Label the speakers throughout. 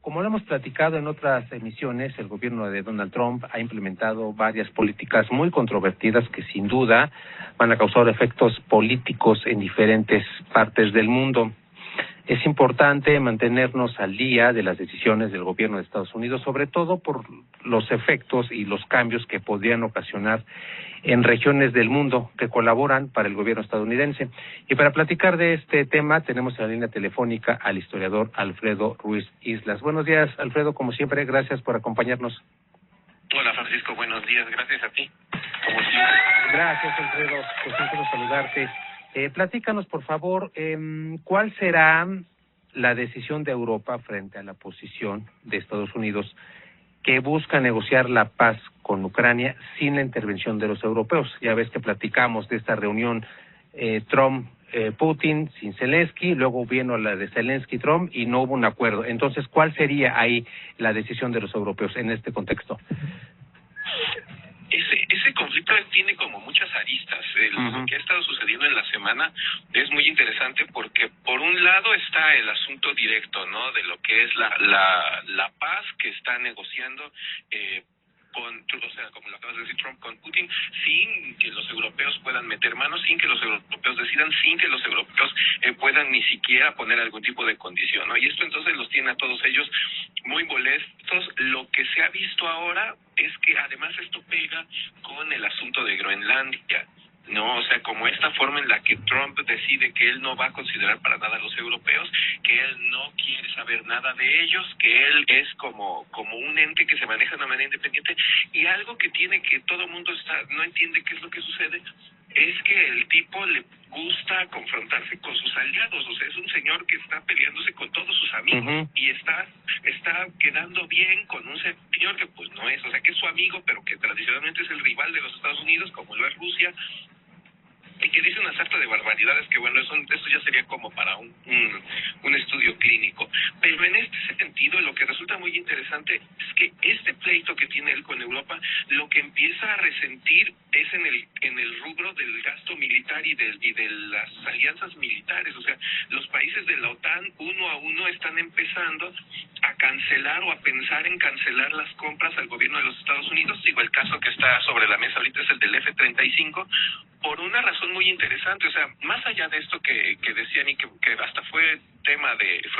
Speaker 1: Como lo hemos platicado en otras emisiones, el gobierno de Donald Trump ha implementado varias políticas muy controvertidas que sin duda van a causar efectos políticos en diferentes partes del mundo. Es importante mantenernos al día de las decisiones del gobierno de Estados Unidos, sobre todo por los efectos y los cambios que podrían ocasionar en regiones del mundo que colaboran para el gobierno estadounidense. Y para platicar de este tema tenemos en la línea telefónica al historiador Alfredo Ruiz Islas. Buenos días, Alfredo, como siempre, gracias por acompañarnos.
Speaker 2: Hola, Francisco, buenos días, gracias a ti, como siempre.
Speaker 1: Gracias, Alfredo, pues un gusto saludarte. Platícanos, por favor, ¿cuál será la decisión de Europa frente a la posición de Estados Unidos que busca negociar la paz con Ucrania sin la intervención de los europeos? Ya ves que platicamos de esta reunión Trump-Putin sin Zelensky, luego vino la de Zelensky-Trump y no hubo un acuerdo. Entonces, ¿cuál sería ahí la decisión de los europeos en este contexto?
Speaker 2: Ese conflicto tiene como muchas aristas. Lo que ha estado sucediendo en la semana es muy interesante porque por un lado está el asunto directo, ¿no? De lo que es la paz que está negociando o sea, como lo acabas de decir, Trump con Putin, sin que los europeos puedan meter manos, sin que los europeos decidan, sin que los europeos puedan ni siquiera poner algún tipo de condición, ¿no? Y esto entonces los tiene a todos ellos muy molestos. Lo que se ha visto ahora es que además esto pega con el asunto de Groenlandia, ¿no? O sea, como esta forma en la que Trump decide que él no va a considerar para nada a los europeos, que él no quiere saber nada de ellos, que él es como un ente que se maneja de una manera independiente, y algo que tiene que todo el mundo no entiende qué es lo que sucede, es que el tipo le gusta confrontarse con sus aliados. O sea, es un señor que está peleándose con todos sus amigos y está quedando bien con un señor que pues no es, o sea, que es su amigo, pero que tradicionalmente es el rival de los Estados Unidos, como lo es Rusia, y que dice una sarta de barbaridades que, bueno, eso ya sería como para un estudio clínico. Pero en este sentido, lo que resulta muy interesante es que este pleito que tiene él con Europa, lo que empieza a resentir es en el rubro del gasto militar y de las alianzas militares. O sea, los países de la OTAN, uno a uno, están empezando a cancelar o a pensar en cancelar las compras al gobierno de los Estados Unidos. Digo, el caso que está sobre la mesa ahorita es el del F-35, por una razón muy interesante. O sea, más allá de esto que decían y que hasta fue tema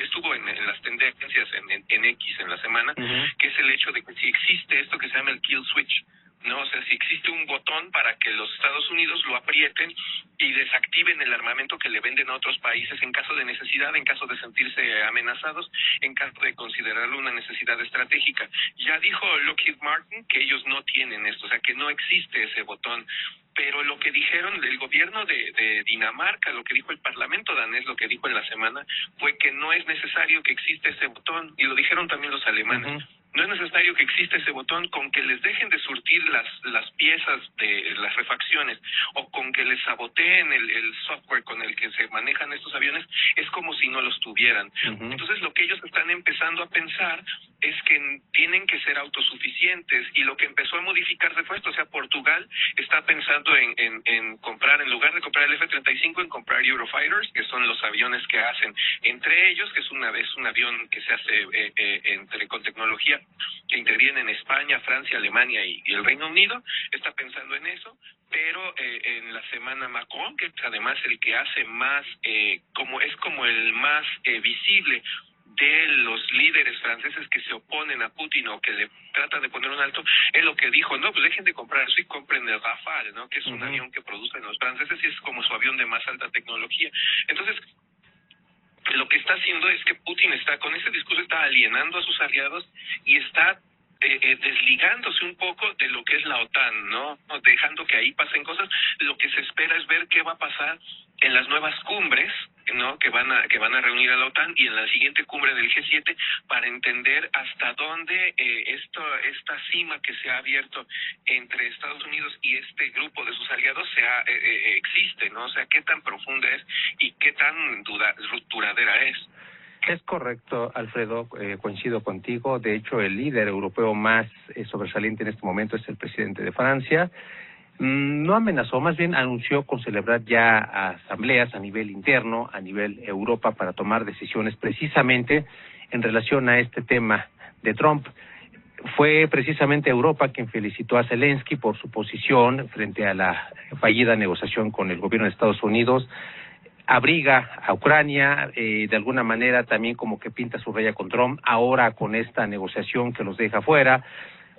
Speaker 2: estuvo en las tendencias en X en la semana, que es el hecho de que si existe esto que se llama el kill switch, ¿no? O sea, si existe un botón para que los Estados Unidos lo aprieten y desactiven el armamento que le venden a otros países en caso de necesidad, en caso de sentirse amenazados, en caso de considerarlo una necesidad estratégica. Ya dijo Lockheed Martin que ellos no tienen esto, o sea, que no existe ese botón. Pero lo que dijeron del gobierno de Dinamarca, lo que dijo el parlamento danés, lo que dijo en la semana, fue que no es necesario que exista ese botón, y lo dijeron también los alemanes. No es necesario que exista ese botón, con que les dejen de surtir las piezas de las refacciones o con que les saboteen el software con el que se manejan estos aviones, es como si no los tuvieran. Entonces lo que ellos están empezando a pensar es que tienen que ser autosuficientes, y lo que empezó a modificarse fue esto. O sea, Portugal está pensando en comprar, en lugar de comprar el F-35, en comprar Eurofighters, que son los aviones que hacen entre ellos, que es un avión que se hace con tecnología que interviene en España, Francia, Alemania y el Reino Unido. Está pensando en eso, pero en la semana Macron, que es además el que hace más, como el más visible de los líderes franceses que se oponen a Putin o que le tratan de poner un alto, es lo que dijo, no, pues dejen de comprar eso y compren el Rafale, ¿no? Que es un avión que producen los franceses y es como su avión de más alta tecnología. Entonces, lo que está haciendo es que Putin con ese discurso está alienando a sus aliados y está desligándose un poco de lo que es la OTAN, ¿no? Dejando que ahí pasen cosas. Lo que se espera es ver qué va a pasar en las nuevas cumbres, ¿no? que van a reunir a la OTAN, y en la siguiente cumbre del G7, para entender hasta dónde esta cima que se ha abierto entre Estados Unidos y este grupo de sus aliados existe, ¿no? O sea, qué tan profunda es y qué tan duradera es.
Speaker 1: Es correcto, Alfredo, coincido contigo. De hecho, el líder europeo más sobresaliente en este momento es el presidente de Francia. No amenazó, más bien anunció con celebrar ya asambleas a nivel interno, a nivel Europa, para tomar decisiones precisamente en relación a este tema de Trump. Fue precisamente Europa quien felicitó a Zelensky por su posición frente a la fallida negociación con el gobierno de Estados Unidos. Abriga a Ucrania, de alguna manera también como que pinta su raya con Trump, ahora con esta negociación que los deja fuera.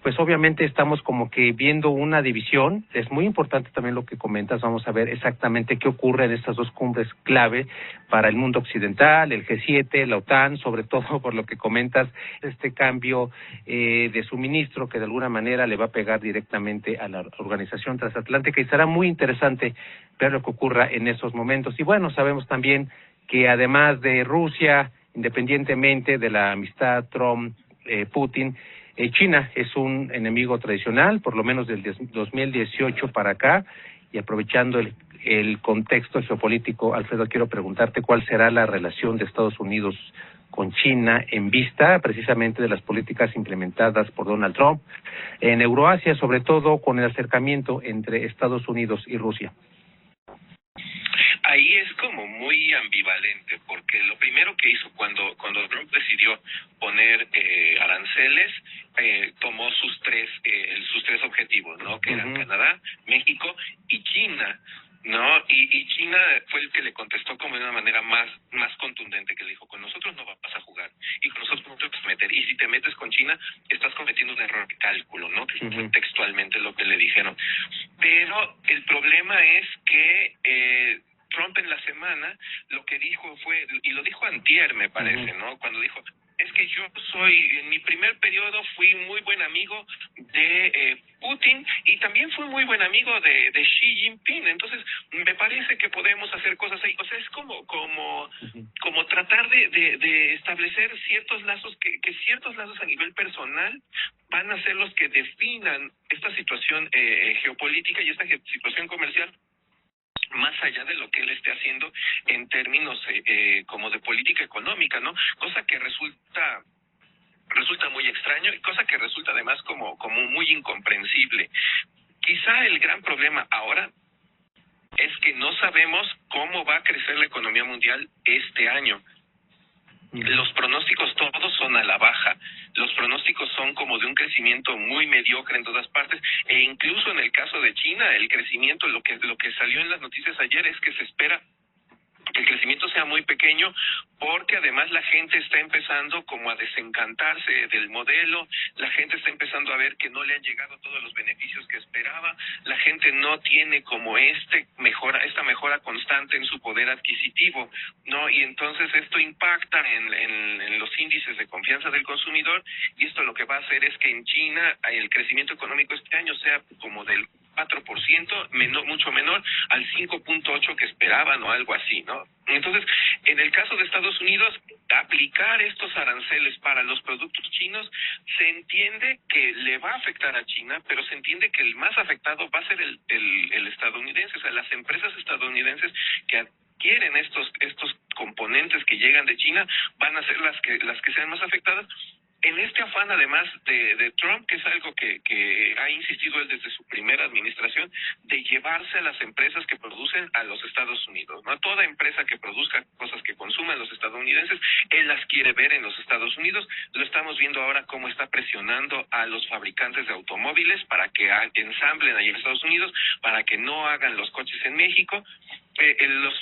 Speaker 1: Pues obviamente estamos como que viendo una división. Es muy importante también lo que comentas. Vamos a ver exactamente qué ocurre en estas dos cumbres clave para el mundo occidental, el G7, la OTAN, sobre todo por lo que comentas, este cambio de suministro que de alguna manera le va a pegar directamente a la organización transatlántica, y será muy interesante ver lo que ocurra en esos momentos. Y bueno, sabemos también que además de Rusia, independientemente de la amistad Trump-Putin, China es un enemigo tradicional, por lo menos del 2018 para acá, y aprovechando el contexto geopolítico, Alfredo, quiero preguntarte cuál será la relación de Estados Unidos con China en vista precisamente de las políticas implementadas por Donald Trump en Euroasia, sobre todo con el acercamiento entre Estados Unidos y Rusia.
Speaker 2: Ahí es como muy ambivalente, porque lo primero que hizo cuando Trump decidió poner aranceles, tomó sus tres objetivos, ¿no? Que eran Canadá, México y China, ¿no? Y China fue el que le contestó como de una manera más contundente, que le dijo: con nosotros no vas a jugar, y con nosotros no te vas a meter, y si te metes con China estás cometiendo un error de cálculo, ¿no? Que fue textualmente lo que le dijeron. Pero el problema es que Trump en la semana lo que dijo fue, y lo dijo antier me parece, ¿no? Cuando dijo: es que yo en mi primer periodo fui muy buen amigo de Putin, y también fui muy buen amigo de Xi Jinping, entonces me parece que podemos hacer cosas ahí. O sea, es como tratar de establecer ciertos lazos, que ciertos lazos a nivel personal van a ser los que definan esta situación geopolítica y esta situación comercial, más allá de lo que él esté haciendo en términos como de política económica, ¿no? Cosa que resulta muy extraño, y cosa que resulta además como muy incomprensible. Quizá el gran problema ahora es que no sabemos cómo va a crecer la economía mundial este año. Los pronósticos todos son a la baja. Los pronósticos son como de un crecimiento muy mediocre en todas partes, e incluso en el caso de China, el crecimiento, lo que salió en las noticias ayer es que se espera que el crecimiento sea muy pequeño, porque además la gente está empezando como a desencantarse del modelo, la gente está empezando a ver que no le han llegado todos los beneficios que esperaba, la gente no tiene como esta mejora constante en su poder adquisitivo, ¿no? Y entonces esto impacta en los índices de confianza del consumidor, y esto lo que va a hacer es que en China el crecimiento económico este año sea como del 4%, mucho menor al 5.8% que esperaban o algo así, ¿no? Entonces, en el caso de Estados Unidos, aplicar estos aranceles para los productos chinos, se entiende que le va a afectar a China, pero se entiende que el más afectado va a ser el estadounidense. O sea, las empresas estadounidenses que adquieren estos componentes que llegan de China van a ser las que sean más afectadas. En este afán, además de Trump, que es algo que ha insistido él desde su primera administración, de llevarse a las empresas que producen a los Estados Unidos, ¿no? Toda empresa que produzca cosas que consuman los estadounidenses, él las quiere ver en los Estados Unidos. Lo estamos viendo ahora cómo está presionando a los fabricantes de automóviles para que ensamblen ahí en Estados Unidos, para que no hagan los coches en México.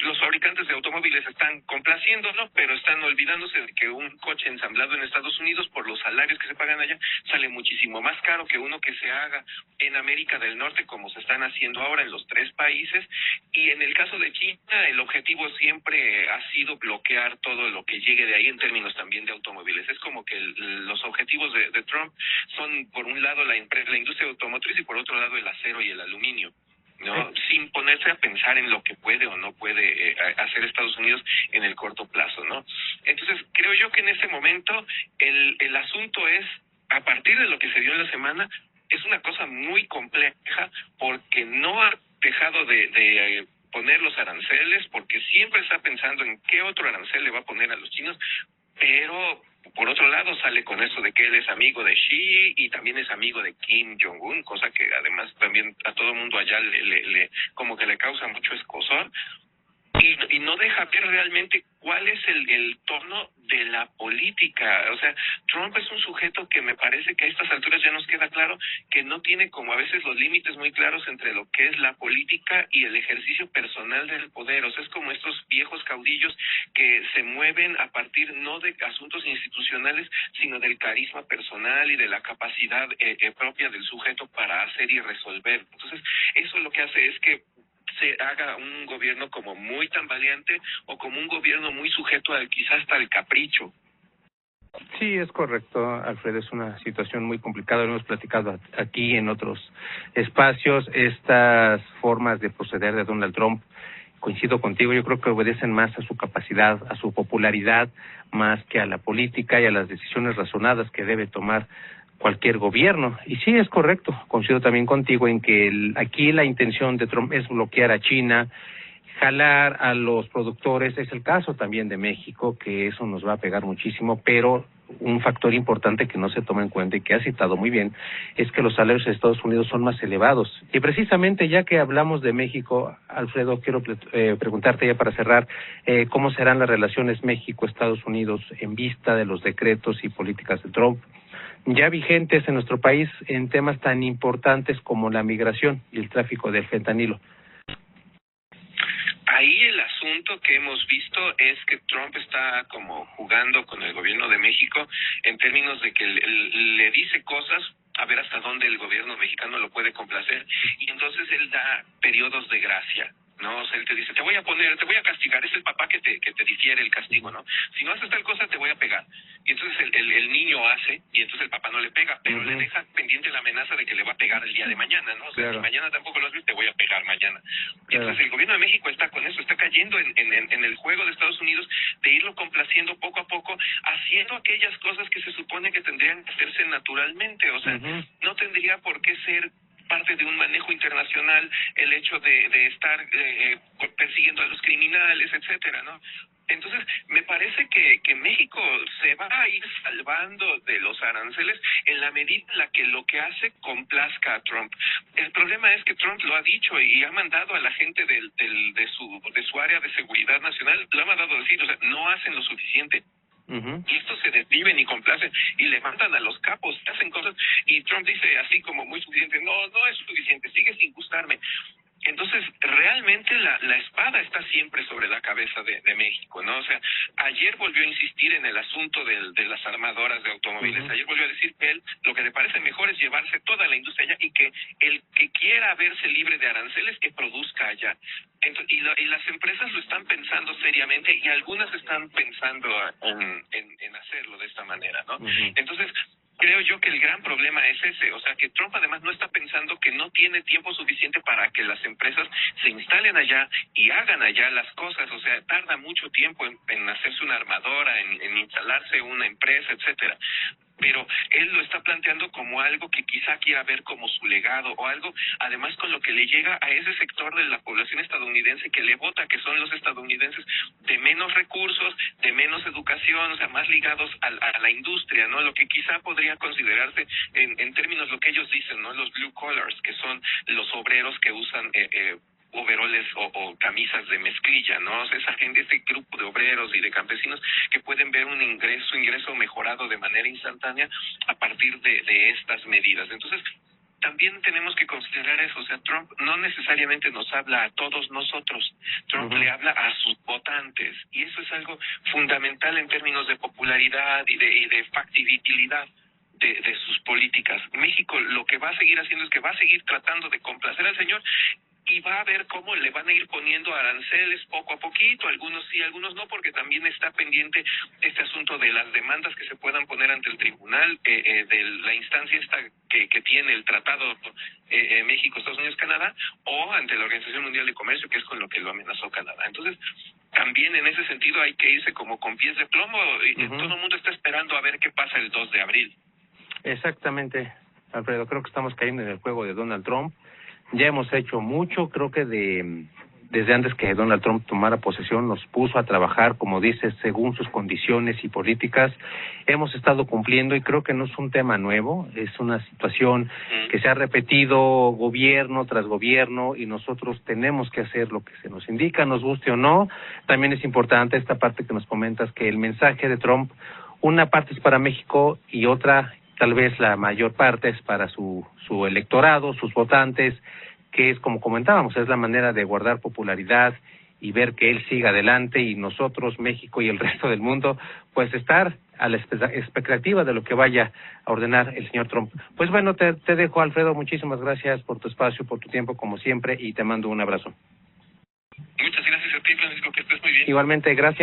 Speaker 2: Los fabricantes de automóviles están complaciéndolo, pero están olvidándose de que un coche ensamblado en Estados Unidos, por los salarios que se pagan allá, sale muchísimo más caro que uno que se haga en América del Norte, como se están haciendo ahora en los 3 países. Y en el caso de China, el objetivo siempre ha sido bloquear todo lo que llegue de ahí en términos también de automóviles. Es como que los objetivos de Trump son, por un lado, la industria automotriz, y por otro lado el acero y el aluminio, ¿no? Sin ponerse a pensar en lo que puede o no puede hacer Estados Unidos en el corto plazo, ¿no? Entonces, creo yo que en ese momento el asunto es, a partir de lo que se dio en la semana, es una cosa muy compleja, porque no ha dejado de poner los aranceles, porque siempre está pensando en qué otro arancel le va a poner a los chinos, pero por otro lado sale con eso de que él es amigo de Xi y también es amigo de Kim Jong-un, cosa que además también a todo el mundo allá le como que le causa mucho escozor. Y no deja ver realmente cuál es el tono de la política. O sea, Trump es un sujeto que me parece que a estas alturas ya nos queda claro que no tiene como a veces los límites muy claros entre lo que es la política y el ejercicio personal del poder. O sea, es como estos viejos caudillos que se mueven a partir no de asuntos institucionales, sino del carisma personal y de la capacidad propia del sujeto para hacer y resolver. Entonces, eso lo que hace es que se haga un gobierno como muy tambaleante o como un gobierno muy sujeto al quizás hasta el capricho.
Speaker 1: Sí, es correcto, Alfredo, es una situación muy complicada, lo hemos platicado aquí en otros espacios, estas formas de proceder de Donald Trump, coincido contigo, yo creo que obedecen más a su capacidad, a su popularidad, más que a la política y a las decisiones razonadas que debe tomar cualquier gobierno. Y sí, es correcto, coincido también contigo en que aquí la intención de Trump es bloquear a China, jalar a los productores, es el caso también de México, que eso nos va a pegar muchísimo, pero un factor importante que no se toma en cuenta y que ha citado muy bien es que los salarios de Estados Unidos son más elevados. Y precisamente ya que hablamos de México, Alfredo, quiero preguntarte ya para cerrar, ¿cómo serán las relaciones México-Estados Unidos en vista de los decretos y políticas de Trump ya vigentes en nuestro país en temas tan importantes como la migración y el tráfico del fentanilo?
Speaker 2: Ahí el asunto que hemos visto es que Trump está como jugando con el gobierno de México en términos de que le dice cosas a ver hasta dónde el gobierno mexicano lo puede complacer y entonces él da periodos de gracia. No, o sea, él te dice, te voy a castigar, es el papá que te difiere el castigo, ¿no? Si no haces tal cosa, te voy a pegar. Y entonces el niño hace, y entonces el papá no le pega, pero le deja pendiente la amenaza de que le va a pegar el día de mañana, ¿no? O sea, si mañana tampoco lo haces, te voy a pegar mañana. Y entonces el gobierno de México está con eso, está cayendo en el juego de Estados Unidos de irlo complaciendo poco a poco, haciendo aquellas cosas que se supone que tendrían que hacerse naturalmente, o sea, no tendría por qué ser parte de un manejo internacional el hecho de estar persiguiendo a los criminales, etcétera, ¿no? Entonces, me parece que México se va a ir salvando de los aranceles en la medida en la que lo que hace complazca a Trump. El problema es que Trump lo ha dicho y ha mandado a la gente de su área de seguridad nacional, lo ha mandado a decir, o sea, no hacen lo suficiente. Y estos se desviven y complacen y levantan a los capos, hacen cosas y Trump dice así como muy suficiente, no es suficiente, sigue sin gustarme. Entonces, realmente la espada está siempre sobre la cabeza de México, ¿no? O sea, ayer volvió a insistir en el asunto de las armadoras de automóviles. Ayer volvió a decir que él lo que le parece mejor es llevarse toda la industria allá y que el que quiera verse libre de aranceles, que produzca allá. Entonces, y las empresas lo están pensando seriamente y algunas están pensando en hacerlo de esta manera, ¿no? Entonces, creo yo que el gran problema es ese, o sea, que Trump además no está pensando que no tiene tiempo suficiente para que las empresas se instalen allá y hagan allá las cosas, o sea, tarda mucho tiempo en hacerse una armadora, en instalarse una empresa, etcétera. Pero él lo está planteando como algo que quizá quiera ver como su legado o algo, además con lo que le llega a ese sector de la población estadounidense que le vota, que son los estadounidenses de menos recursos, de menos educación, o sea, más ligados a la industria, ¿no? Lo que quizá podría considerarse en términos lo que ellos dicen, ¿no? Los blue collars, que son los obreros que usan overoles o camisas de mezclilla, ¿no? O sea, esa gente, este grupo de obreros y de campesinos que pueden ver un ingreso mejorado de manera instantánea a partir de estas medidas. Entonces, también tenemos que considerar eso, o sea, Trump no necesariamente nos habla a todos nosotros, Trump le habla a sus votantes, y eso es algo fundamental en términos de popularidad y de factibilidad de sus políticas. México lo que va a seguir haciendo es que va a seguir tratando de complacer al señor y va a ver cómo le van a ir poniendo aranceles poco a poquito, algunos sí, algunos no, porque también está pendiente este asunto de las demandas que se puedan poner ante el tribunal, de la instancia esta que tiene el tratado México, Estados Unidos, Canadá, o ante la Organización Mundial de Comercio, que es con lo que lo amenazó Canadá. Entonces, también en ese sentido hay que irse como con pies de plomo, y todo el mundo está esperando a ver qué pasa el 2 de abril.
Speaker 1: Exactamente, Alfredo, creo que estamos cayendo en el juego de Donald Trump. Ya hemos hecho mucho, creo que de desde antes que Donald Trump tomara posesión, nos puso a trabajar, como dices, según sus condiciones y políticas. Hemos estado cumpliendo y creo que no es un tema nuevo, es una situación que se ha repetido gobierno tras gobierno y nosotros tenemos que hacer lo que se nos indica, nos guste o no. También es importante esta parte que nos comentas, que el mensaje de Trump, una parte es para México y otra, tal vez la mayor parte, es para su electorado, sus votantes, que es, como comentábamos, es la manera de guardar popularidad y ver que él siga adelante y nosotros, México y el resto del mundo, pues estar a la expectativa de lo que vaya a ordenar el señor Trump. Pues bueno, te dejo, Alfredo, muchísimas gracias por tu espacio, por tu tiempo, como siempre, y te mando un abrazo.
Speaker 2: Muchas gracias a ti, Francisco, que estés muy bien.
Speaker 1: Igualmente, gracias.